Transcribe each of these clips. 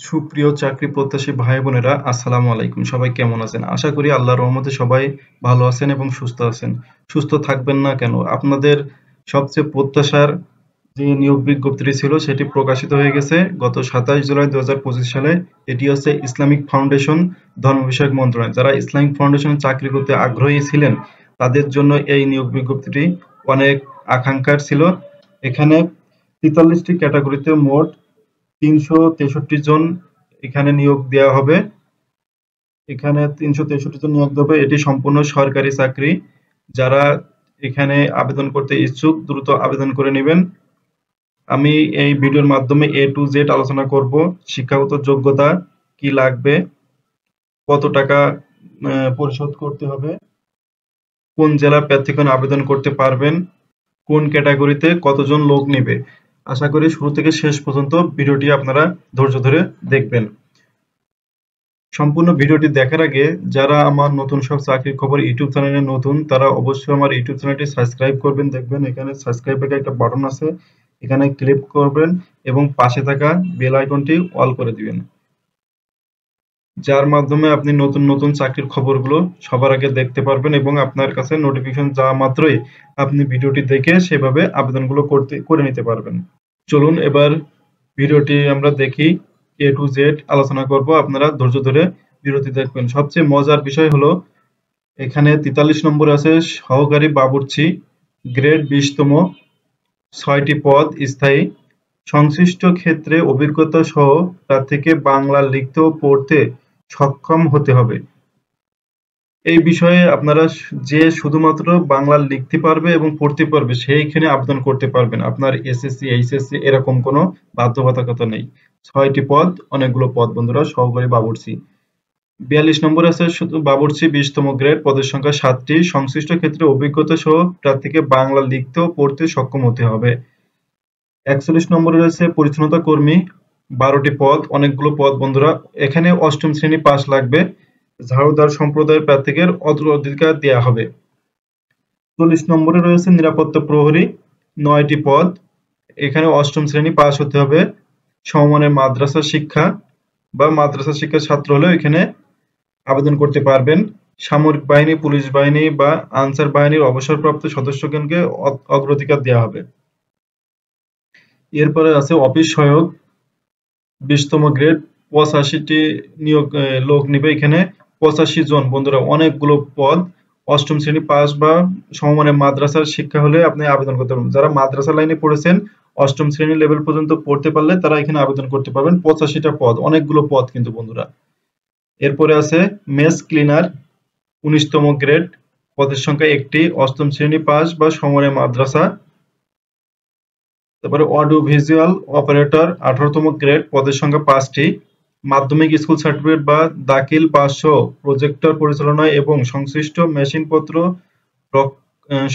সুপ্রিয় চাকরি প্রত্যাশী ভাই বোনেরা, আসসালামু আলাইকুম। সবাই কেমন আছেন? আশা করি আল্লাহর রহমতে সবাই ভালো আছেন এবং সুস্থ আছেন। সুস্থ থাকবেন না কেন? আপনাদের সবচেয়ে প্রত্যাশার যে নিয়োগ বিজ্ঞপ্তিটি ছিল সেটি প্রকাশিত হয়ে গেছে গত 27 জুলাই 2025 সালে। এটি হচ্ছে ইসলামিক ফাউন্ডেশন ধর্ম বিষয়ক মন্ত্রণালয়। যারা ইসলামিক ফাউন্ডেশনে চাকরি করতে আগ্রহী ছিলেন তাদের জন্য এই নিয়োগ বিজ্ঞপ্তিটি অনেক আকাঙ্ক্ষার ছিল। এখানে 43টি ক্যাটাগরিতে মোট 363 জন এখানে নিয়োগ দেওয়া হবে। এখানে 363 জন নিয়োগ দেবে। এটি সম্পূর্ণ সরকারি চাকরি। যারা এখানে আবেদন করতে ইচ্ছুক দ্রুত আবেদন করে নেবেন। আমি এই ভিডিওর মাধ্যমে A to Z আলোচনা করব। শিক্ষাগত যোগ্যতা কি লাগবে, কত টাকা পরিশোধ করতে হবে, কোন জেলার প্রার্থীগণ আবেদন করতে পারবেন, কোন ক্যাটাগরিতে কতজন লোক নেবে। আশা করি শুরু থেকে শেষ পর্যন্ত ভিডিওটি আপনারা ধৈর্য ধরে দেখবেন। সম্পূর্ণ ভিডিওটি দেখার আগে যারা আমার নতুন সব চাকরির খবর ইউটিউব চ্যানেলে নতুন তারা অবশ্যই আমার ইউটিউব চ্যানেলটি সাবস্ক্রাইব করবেন। দেখবেন এখানে সাবস্ক্রাইবের একটা বাটন আছে, এখানে ক্লিক করবেন এবং পাশে থাকা বেল আইকনটি অল করে দিবেন, যার মাধ্যমে আপনি নতুন নতুন চাকরির খবরগুলো সবার আগে দেখতে পারবেন এবং আপনার কাছে নোটিফিকেশন যাওয়া মাত্রই আপনি ভিডিওটি দেখে সেভাবে আবেদনগুলো করে নিতে পারবেন। চলুন এবার ভিডিওটি আমরা দেখি। A to Z আলোচনা করব, আপনারা ধৈর্য ধরে ভিডিওটি দেখবেন। সবচেয়ে মজার বিষয় হলো এখানে 43 নম্বরে আছে সহকারী বাবুর্চি, গ্রেড 20তম, 6টি পদ স্থায়ী। সংশ্লিষ্ট ক্ষেত্রে অভিজ্ঞতা সহ প্রার্থীকে বাংলা লিখতে ও পড়তে সক্ষম হতে হবে। এই বিষয়ে আপনারা যে শুধুমাত্র বাংলা লিখতে পারবে এবং পড়তে পারবে সেইখানে আবেদন করতে পারবেন। আপনার এসএসসি এইচএসসি এরকম কোনো বাধ্যবাধকতা নেই। 6টি পদ, অনেকগুলো পদ বন্ধুরা। সহকারী বাবুর্চি 42 নম্বরে আছে শুধু বাবুর্চি 20তম গ্রেড, পদের সংখ্যা 7টি। সংশ্লিষ্ট ক্ষেত্রে অভিজ্ঞতা সহ প্রার্থীকে বাংলা লিখতে ও পড়তে সক্ষম হতে হবে। 41 নম্বরে রয়েছে পরিচ্ছন্নতা কর্মী, 12টি পদ, অনেকগুলো পদ বন্ধুরা। এখানে 8ম শ্রেণী পাস লাগবে। ঝাড়ুদার সম্প্রদায়ের প্রার্থীকে অগ্রাধিকার দেওয়া হবে। 40 নম্বরে রয়েছে নিরাপত্তা প্রহরী, 9টি পদ। এখানে 8ম শ্রেণী পাস হতে হবে। সমমানের মাদ্রাসা শিক্ষা বা মাদ্রাসা শিক্ষার ছাত্র হলেও এখানে আবেদন করতে পারবেন। সামরিক বাহিনী, পুলিশ বাহিনী বা আনসার বাহিনীর অবসরপ্রাপ্ত সদস্যগণকে অগ্রাধিকার দেওয়া হবে। এরপরে আছে অফিস সহায়ক, 20তম গ্রেড, 85টি নিয়োগ লোক নিবে। এখানে 85 জন বন্ধুরা, অনেকগুলো পদ। 8ম শ্রেণী পাস বা সমমানের মাদ্রাসার শিক্ষা হলে আপনি আবেদন করতে পারবেন। যারা মাদ্রাসা লাইনে পড়েছেন 8ম শ্রেণী লেভেল পর্যন্ত পড়তে পারলে তারা এখানে আবেদন করতে পারবেন। 85টা পদ, অনেকগুলো পদ কিন্তু বন্ধুরা। এরপরে আছে মেস ক্লিনার, 19তম গ্রেড, পদের সংখ্যা 1টি। 8ম শ্রেণী পাস বা সমমানের মাদ্রাসা। তারপরে অডিও ভিজুয়াল অপারেটর, 18তম গ্রেড, পদের সংখ্যা 5টি। মাধ্যমিক স্কুল সার্টিফিকেট বা দাখিল পাস সহ প্রজেক্টর পরিচালনা এবং সংশ্লিষ্ট মেশিনপত্র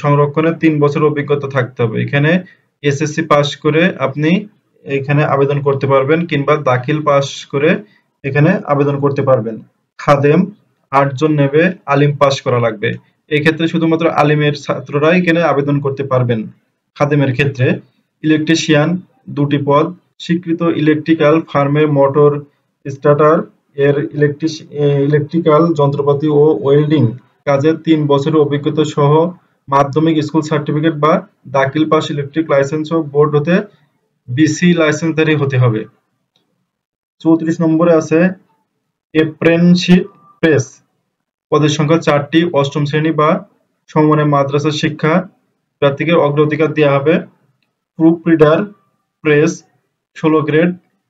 সংরক্ষণে 3 বছর অভিজ্ঞতা থাকতে হবে। এখানে এসএসসি পাস করে আপনি এখানে আবেদন করতে পারবেন কিংবা দাখিল পাস করে এখানে আবেদন করতে পারবেন। খাদেম 8 জন নেবে, আলিম পাস করা লাগবে। এই ক্ষেত্রে শুধুমাত্র আলিমের ছাত্ররাই এখানে আবেদন করতে পারবেন খাদেমের ক্ষেত্রে। ইলেকট্রিশিয়ান 2টি পদ, স্বীকৃত ইলেকট্রিক্যাল ফার্মের মোটর স্টার্টার এর ইলেকট্রিক্যাল যন্ত্রপাতি ও ওয়েল্ডিং কাজে 3 বছরের অভিজ্ঞতা সহ মাধ্যমিক স্কুল সার্টিফিকেট বা দাখিল পাস ইলেকট্রিক লাইসেন্স ও বোর্ড হতে বিসি লাইসেন্সধারী হতে হবে। 34 নম্বরে আছে অ্যাপ্রেন্টিসশিপ প্রেস, পদের সংখ্যা 4টি। 8ম শ্রেণী বা সমমানের মাদ্রাসা শিক্ষা, প্রার্থীকে অগ্রাধিকার দেওয়া হবে। প্রুফ রিডার প্রেস, 16 গ্রেড,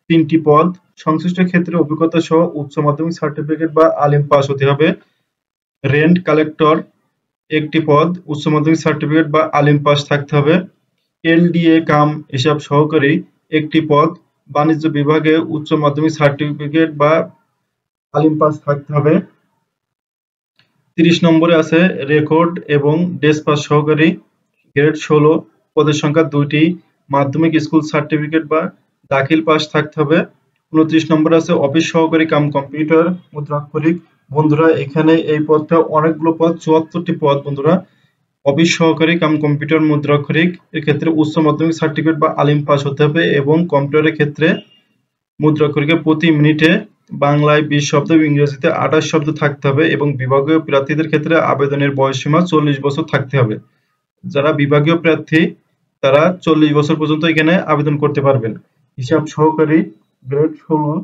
3টি পদ। সংশ্লিষ্ট ক্ষেত্রে অভিজ্ঞতা সহ উচ্চ মাধ্যমিক সার্টিফিকেট বা আলিম পাস হতে হবে। রেন্ট কালেক্টর 1টি পদ, উচ্চ মাধ্যমিক সার্টিফিকেট বা আলিম পাস থাকতে হবে। এলডিএ কাম হিসাব সহকারী 1টি পদ, বাণিজ্য বিভাগে উচ্চ মাধ্যমিক সার্টিফিকেট বা আলিম পাস থাকতে হবে। 30 নম্বরে আছে রেকর্ড এবং ডেস্ক পাস সহকারী, গ্রেড 16, পদের সংখ্যা 2টি। মাধ্যমিক স্কুল সার্টিফিকেট বা দাখিল পাস থাকতে হবে। 29 নম্বরে আছে অফিস সহকারী কাম কম্পিউটার মুদ্রাক্ষরিক। বন্ধুরা এখানে এই পদটা অনেকগুলো পদ, 74টি পদ বন্ধুরা। অফিস সহকারী কাম কম্পিউটার মুদ্রাক্ষরিক এর ক্ষেত্রে উচ্চ মাধ্যমিক সার্টিফিকেট বা আলিম পাস হতে হবে এবং কম্পিউটারের ক্ষেত্রে মুদ্রাক্ষরিকে প্রতি মিনিটে বাংলায় 20 শব্দ এবং ইংরেজিতে 28 শব্দ থাকতে হবে এবং বিভাগীয় প্রার্থীদের ক্ষেত্রে আবেদনের বয়সসীমা 40 বছর থাকতে হবে। যারা বিভাগীয় প্রার্থী তারা 40 বছর পর্যন্ত এখানে আবেদন করতে পারবেন। হিসাব সহকারী গ্রেড 16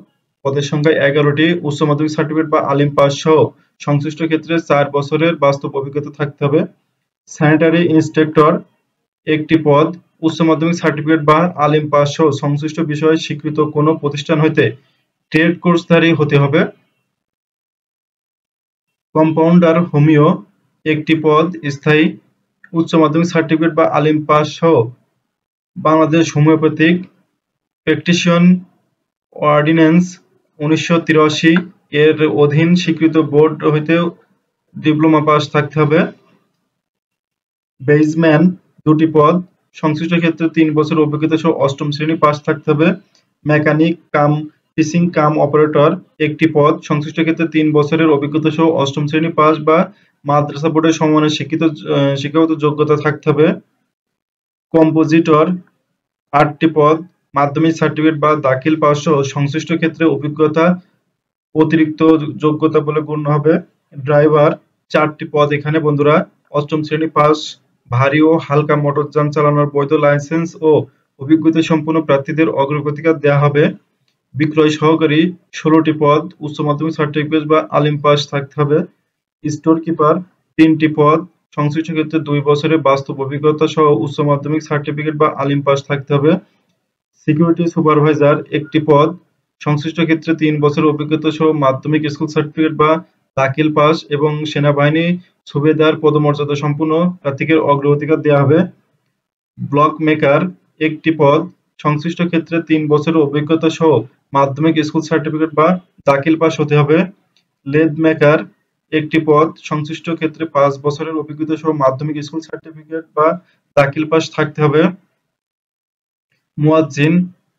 পদের সংখ্যা 11টি, উচ্চ মাধ্যমিক সার্টিফিকেট বা আলিম পাস সহ সংশ্লিষ্ট ক্ষেত্রে 4 বছরের বাস্তব অভিজ্ঞতা থাকতে হবে। স্যানিটারি ইন্সপেক্টর একটি পদ, উচ্চ মাধ্যমিক সার্টিফিকেট বা আলিম পাস সহ সংশ্লিষ্ট বিষয়ে স্বীকৃত কোনো প্রতিষ্ঠান হইতে ট্রেড কোর্সধারী হতে হবে। কম্পাউন্ডার হোমিও একটি পদ, স্থায়ী, উচ্চ মাধ্যমিক সার্টিফিকেট বা আলিম পাস সহ বাংলাদেশ হোমিওপ্যাথিক প্র্যাকটিশন অর্ডিন্যান্স 1983 এর অধীন স্বীকৃত বোর্ড হইতে ডিপ্লোমা পাস থাকতে হবে। বেইজম্যান 2টি পদ, সংশ্লিষ্ট ক্ষেত্রে 3 বছর অভিজ্ঞতা সহ 8ম শ্রেণী পাস থাকতে হবে। মেকানিক কাম ফিশিং কাম অপারেটর একটি পদ, সংশ্লিষ্ট ক্ষেত্রে 3 বছরের অভিজ্ঞতা সহ 8ম শ্রেণী পাস বা মাদ্রাসা বোর্ডের সমমানের শিক্ষাগত যোগ্যতা থাকতে হবে। কম্পোজিটর 8টি পদ, মাধ্যমিক সার্টিফিকেট বা দাখিল পাস সহ সংশ্লিষ্ট ক্ষেত্রে অভিজ্ঞতা অতিরিক্ত যোগ্যতা বলে গণ্য হবে। ড্রাইভার 4টি পদ, এখানে বন্ধুরা 8ম শ্রেণী পাস, ভারী ও হালকা মোটরযান চালানোর বৈধ লাইসেন্স ও অভিজ্ঞতা সম্পন্ন প্রার্থীদের অগ্রাধিকার দেওয়া হবে। বিক্রয় সহকারী 16টি পদ, উচ্চ মাধ্যমিক সার্টিফিকেট বা আলিম পাস থাকতে হবে। স্টোর কিপার 3টি পদ, সংশ্লিষ্ট ক্ষেত্রে 2 বছরের বাস্তব অভিজ্ঞতা সহ উচ্চ মাধ্যমিক সার্টিফিকেট বা আলিম পাস থাকতে হবে। সিকিউরিটি সুপারভাইজার একটি পদ, সংশ্লিষ্ট ক্ষেত্রে 3 বছরের অভিজ্ঞতা সহ মাধ্যমিক স্কুল সার্টিফিকেট বা দাখিল পাস এবং সেনাবাহিনী সুবেদার পদমর্যাদা সম্পন্ন প্রার্থীকে অগ্রাধিকার দেওয়া হবে। ব্লক মেকার একটি পদ, সংশ্লিষ্ট ক্ষেত্রে 3 বছরের অভিজ্ঞতা সহ মাধ্যমিক স্কুল সার্টিফিকেট বা দাখিল পাস হতে হবে। লেদ মেকার একটি পদ, সংশ্লিষ্ট ক্ষেত্রে 5 বছরের অভিজ্ঞতা সহ মাধ্যমিক স্কুল সার্টিফিকেট বা দাখিল পাস থাকতে হবে। মুয়াজ্জিন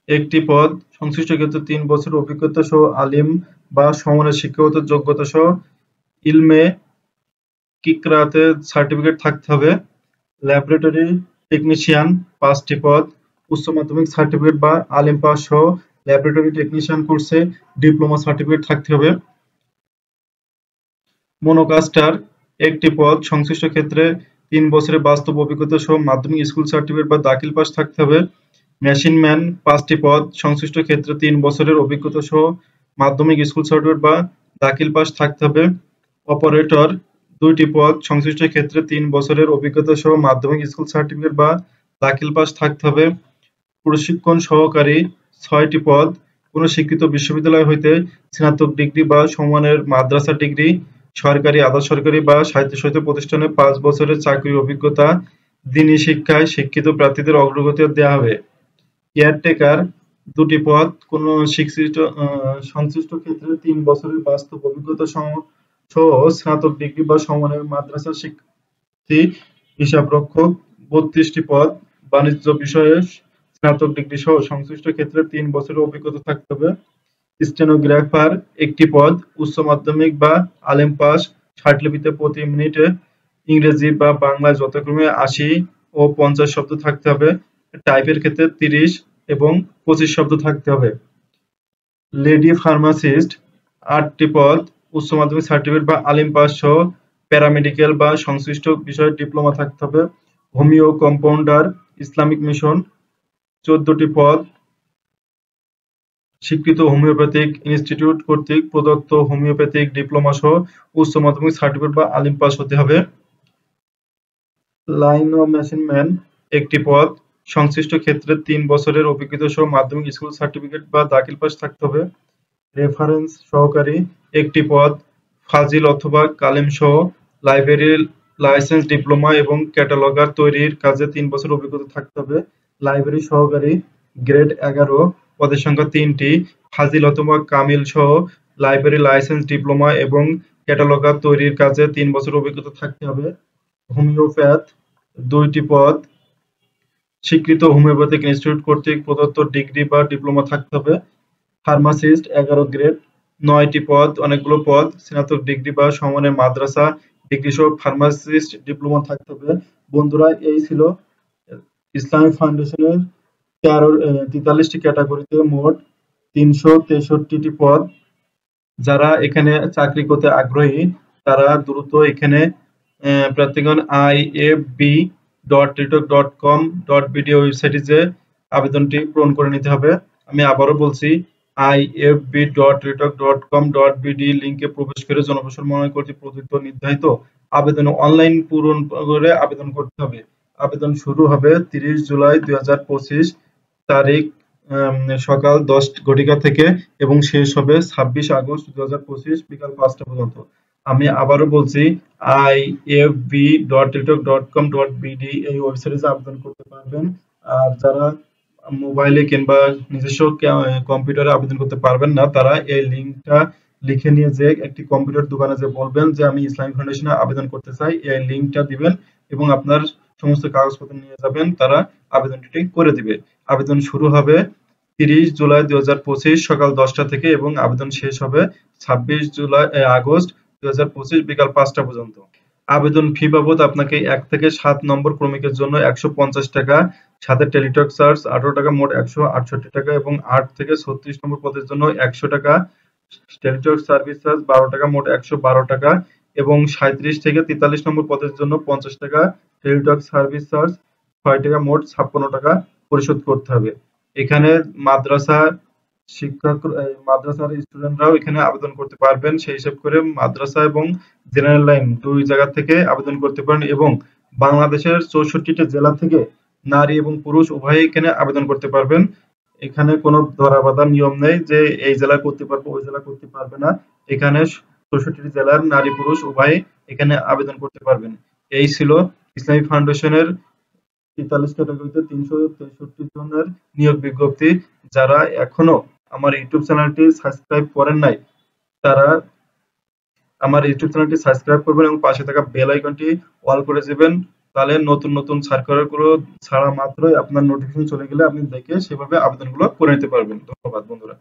একটি পদ, সংশ্লিষ্ট ক্ষেত্রে 3 বছরের অভিজ্ঞতা সহ আলিম বা সমমানের শিক্ষাগত যোগ্যতা সহ ইলমে কিকরাতের সার্টিফিকেট থাকতে হবে। ল্যাবরেটরি টেকনিশিয়ান 5টি পদ, উচ্চ মাধ্যমিক সার্টিফিকেট বা আলিম পাস সহ ল্যাবরেটরি টেকনিশিয়ান কোর্সে ডিপ্লোমা সার্টিফিকেট থাকতে হবে। মনোকাস্টার একটি পদ, সংশ্লিষ্ট ক্ষেত্রে 3 বছরের বাস্তব অভিজ্ঞতা সহ মাধ্যমিক স্কুল সার্টিফিকেট বা দাখিল পাস থাকতে হবে। মেশিনম্যান 5টি পদ, সংশ্লিষ্ট ক্ষেত্রে 3 বছরের অভিজ্ঞতা সহ মাধ্যমিক স্কুল সার্টিফিকেট বা দাখিল পাস থাকতে হবে। অপারেটর 2টি পদ, সংশ্লিষ্ট ক্ষেত্রে 3 বছরের অভিজ্ঞতা সহ মাধ্যমিক স্কুল সার্টিফিকেট বা দাখিল পাস থাকতে হবে। প্রশিক্ষণ সহকারী 6টি পদ, কোনো স্বীকৃত বিশ্ববিদ্যালয় হইতে স্নাতক ডিগ্রি বা সমমানের মাদ্রাসা ডিগ্রি, সরকারি, আধা সরকারি বা স্বায়ত্তশাসিত প্রতিষ্ঠানে 5 বছরের চাকরির অভিজ্ঞতা, দ্বীনি শিক্ষায় শিক্ষিত প্রার্থীদের অগ্রগতি দেওয়া হবে। কেয়ারটেকার 2টি পদ, কোন সংশ্লিষ্ট ক্ষেত্রে 3 বছরের বাস্তব অভিজ্ঞতা সহ স্নাতক ডিগ্রি বা সমমানের মাদ্রাসা শিক্ষার্থী। হিসাবরক্ষক 32টি পদ, বাণিজ্য বিষয়ে স্নাতক ডিগ্রি সহ সংশ্লিষ্ট ক্ষেত্রে 3 বছরের অভিজ্ঞতা থাকতে হবে। স্টেনোগ্রাফার একটি পদ, উচ্চ মাধ্যমিক বা আলিম পাস, স্বাক্ষরলিপিতে প্রতি মিনিটে ইংরেজি বা বাংলায় যথাক্রমে 80 ও 50 শব্দ থাকতে হবে। টাইপের ক্ষেত্রে 30 এবং 25 শব্দ থাকতে হবে। লেডি ফার্মাসিস্ট 8টি পদ, উচ্চ মাধ্যমিক সার্টিফিকেট বা আলিম পাস সহ প্যারামেডিক্যাল বা সংশ্লিষ্ট বিষয়ে ডিপ্লোমা থাকতে হবে। হোমিও কম্পাউন্ডার ইসলামিক মিশন 14টি পদ, স্বীকৃত হোমিওপ্যাথিক ইনস্টিটিউট কর্তৃক প্রদত্ত হোমিওপ্যাথিক ডিপ্লোমা সহ উচ্চ মাধ্যমিক সার্টিফিকেট বা আলিম পাস হতে হবে। লাইনম্যান একটি পদ, সংশ্লিষ্ট ক্ষেত্রে 3 বছরের অভিজ্ঞতা সহ মাধ্যমিক স্কুল সার্টিফিকেট বা দাখিল পাস থাকতে হবে। রেফারেন্স সহকারী একটি পদ, ফাজিল অথবা কালেম সহ লাইব্রেরি লাইসেন্স ডিপ্লোমা এবং ক্যাটালগার তৈরির কাজে 3 বছর অভিজ্ঞতা থাকতে হবে। লাইব্রেরি সহকারী গ্রেড 11 পদের সংখ্যা 3টি, ফাজিল অথবা কামিল সহ লাইব্রেরি লাইসেন্স ডিপ্লোমা এবং ক্যাটালগার তৈরির কাজে 3 বছর অভিজ্ঞতা থাকতে হবে। হোমিওপ্যাথ 2টি পদ, স্বীকৃত হোমিওপ্যাথিক ইনস্টিটিউট কর্তৃক প্রদত্ত ডিগ্রি বা ডিপ্লোমা থাকতে হবে। ফার্মাসিস্ট 11 গ্রেড 9টি পদ, অনেকগুলো পদ, স্নাতক ডিগ্রি বা সমমানের মাদ্রাসা ডিগ্রি সহ ফার্মাসিস্ট ডিপ্লোমা থাকতে হবে। বন্ধুরা, এই ছিল ইসলামিক ফাউন্ডেশনের 43টি ক্যাটাগরিতে মোট 363টি পদ। যারা এখানে চাকরি করতে আগ্রহী তারা দ্রুত এখানে প্রার্থীগণ ifb.teritok.com.bd ওয়েবসাইটে যে আবেদনটি পূরণ করে নিতে হবে। আমি আবারও বলছি, ifb.teritok.com.bd লিংকে প্রবেশ করে জনবসর মন্ত্রণালয় কর্তৃক প্রদত্ত নির্ধারিত আবেদন অনলাইন পূরণ করে আবেদন করতে হবে। আবেদন শুরু হবে 30 জুলাই 2025 তারিখ সকাল 10 ঘটিকা থেকে এবং শেষ হবে 26 আগস্ট 2025 বিকাল 5টা পর্যন্ত। আমি আবারও বলছি, ifb.teritok.com.bd এই ওয়েবসাইটে আবেদন করতে পারবেন। আর যারা মোবাইলে কিংবা নিজস্ব কম্পিউটারে আবেদন করতে পারবেন না তারা এই লিংকটা লিখে নিয়ে যে একটি কম্পিউটার দোকানে যে বলবেন যে আমি ইসলামিক ফাউন্ডেশনে আবেদন করতে চাই, এই লিংকটা দিবেন এবং আপনার সমস্ত কাগজপত্র নিয়ে যাবেন, তারা আবেদনটি করে দিবে। আবেদন শুরু হবে 30 জুলাই 2025 সকাল 10টা থেকে এবং আবেদন শেষ হবে 26 আগস্ট 2025 বিকাল 5টা পর্যন্ত। আবেদন ফি বাবদ আপনাকে 1 থেকে 7 নম্বর ক্রমিকের জন্য 150 টাকা, সাথে টেলিটক চার্জ 18 টাকা, মোট 168 টাকা এবং 8 থেকে 36 নম্বর পদের জন্য 100 টাকা, টেলিটক সার্ভিস চার্জ 12 টাকা, মোট 112 টাকা এবং 37 থেকে 43 নম্বর পদের জন্য 50 টাকা, টেলিটক সার্ভিস চার্জ 6 টাকা, মোট 56 টাকা পরিশোধ করতে হবে। এখানে মাদ্রাসার স্টুডেন্টরাও এখানে আবেদন করতে পারবেন। সেই হিসাব করে মাদ্রাসা এবং জেনারেল লাইন দুই জায়গা থেকে আবেদন করতে পারেন এবং বাংলাদেশের 64টি জেলা থেকে নারী এবং পুরুষ উভয়ই এখানে আবেদন করতে পারবেন। এখানে কোনো ধরা বাঁধা নিয়ম নেই যে এই জেলা করতে পারবো ওই জেলা করতে পারবে না। এখানে 64টি জেলার নারী পুরুষ উভয়ই এখানে আবেদন করতে পারবেন। এই ছিল ইসলামিক ফাউন্ডেশনের 43 ক্যাটাগরিতে 363 জনের নিয়োগ বিজ্ঞপ্তি। যারা এখনো আমার ইউটিউব চ্যানেলটি সাবস্ক্রাইব করেন নাই তারা আমার ইউটিউব চ্যানেলটি সাবস্ক্রাইব করবেন এবং পাশে থাকা বেল আইকনটি অল করে দিবেন। তাহলে নতুন নতুন সার্কুলারগুলো ছাড়া মাত্রই আপনার নোটিফিকেশন চলে গেলে আপনি দেখে সেভাবে আবেদনগুলো করে নিতে পারবেন। ধন্যবাদ বন্ধুরা।